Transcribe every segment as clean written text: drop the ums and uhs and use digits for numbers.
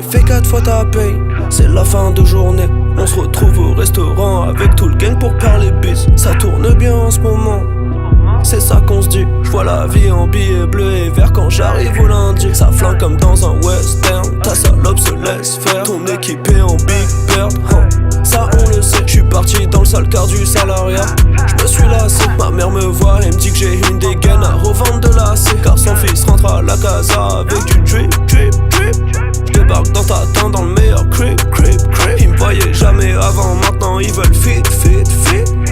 fait 4 fois ta paye, c'est la fin de journée. On se retrouve au restaurant avec tout le gang pour parler bis. Ça tourne bien en ce moment, c'est ça qu'on se dit. J'vois la vie en billets bleus et verts quand j'arrive au lundi. Ça flingue comme dans un western, ta salope se laisse faire. Ton équipe est en big bird, ça on le sait. J'suis parti dans le sale car du salariat. J'me suis lassé, ma mère me voit et me dit que j'ai une dégaine à revendre de l'AC. Car son fils rentre à la casa avec du drip. J'débarque dans ta tente dans le meilleur crib. Ils me voyaient jamais avant, maintenant ils veulent fit.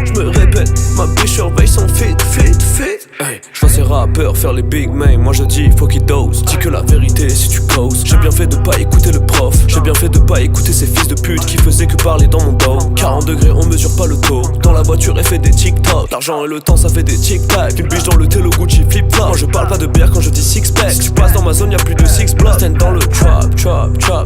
J'me répète, ma biche surveille son fit. Hey, j'vois ces rappeurs faire les big men, moi je dis faut qu'ils dosent. Dis que la vérité si tu causes. J'ai bien fait de pas écouter le prof, j'ai bien fait de pas écouter ces fils de pute qui faisaient que parler dans mon dos. 40 degrés on mesure pas le taux, dans la voiture elle fait des TikTok. L'argent et le temps ça fait des tic-tac. Une biche dans le télo Gucci flip-flop. Moi je parle pas de bière quand je dis six-pack. Si tu passes dans ma zone y'a plus de six blocks. Stand dans le trap,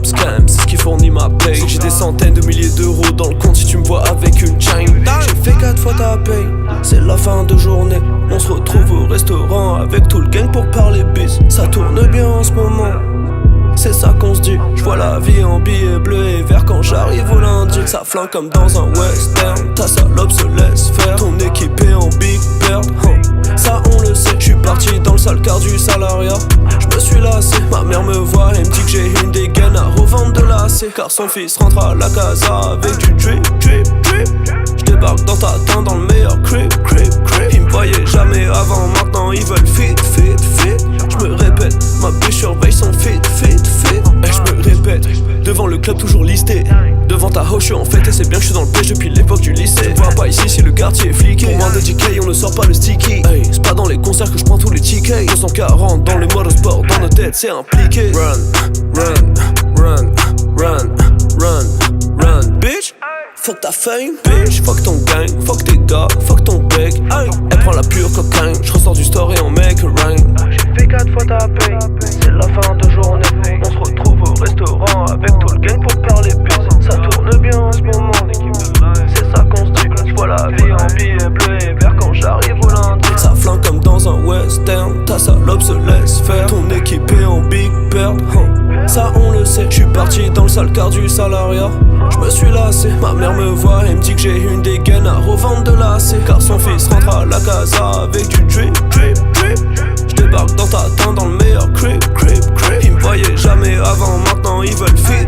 scam, c'est ce qui fournit ma paye. J'ai des centaines de milliers d'euros dans le compte si tu me vois avec une chain. J'ai fait 4 fois ta paye, c'est la fin de journée. On se retrouve au restaurant avec tout le gang pour parler bis. Ça tourne bien en ce moment, c'est ça qu'on se dit. J'vois la vie en billets bleus et verts quand j'arrive au lundi. Ça flingue comme dans un western, ta salope se laisse faire. Ton équipe est en big bird, ça on le sait. J'suis parti dans le sale car du salariat. J'me suis lassé, ma mère me voit et me dit que j'ai une dégaine à revendre de l'AC. Car son fils rentre à la casa avec du drip. J'débarque dans ta tente dans le meilleur crib. Ils me voyaient jamais avant, maintenant ils veulent fit. J'me répète, ma biche surveille son fit. Et j'me répète, devant le club toujours listé. Devant ta hoche, en fait, et c'est bien que je suis dans le piège depuis l'époque du lycée. Tu vois pas ici si le quartier est fliqué. Pour moins de DK, on ne sort pas le sticky. Hey, c'est pas dans les concerts que je prends tous les tickets. 240 dans les motorsports, dans nos têtes, c'est impliqué. Run, bitch. Fuck ta fame, bitch. Fuck ton gang, fuck tes gars, fuck ton bec. Elle prend la pure cocaïne, je ressors du store et on make a rain. J'ai fait 4 fois ta paye, c'est la fin de journée. On se retrouve au restaurant avec tout le gang pour parler bis. Ça tourne bien en ce moment, c'est ça qu'on se dit. J'vois la vie en billets bleus et verts quand j'arrive au lundi. Ça flingue comme dans un western, ta salope se laisse faire. Ton équipe est en big bird, ça on le sait. J'suis parti dans le sale car du salariat. J'me suis lassé, ma mère me voit et me dit que j'ai une dégaine à revendre de l'AC. Car son fils rentre à la casa avec du drip. J'débarque dans ta tente dans le meilleur crib. Ils me voyaient jamais avant, maintenant ils veulent fit.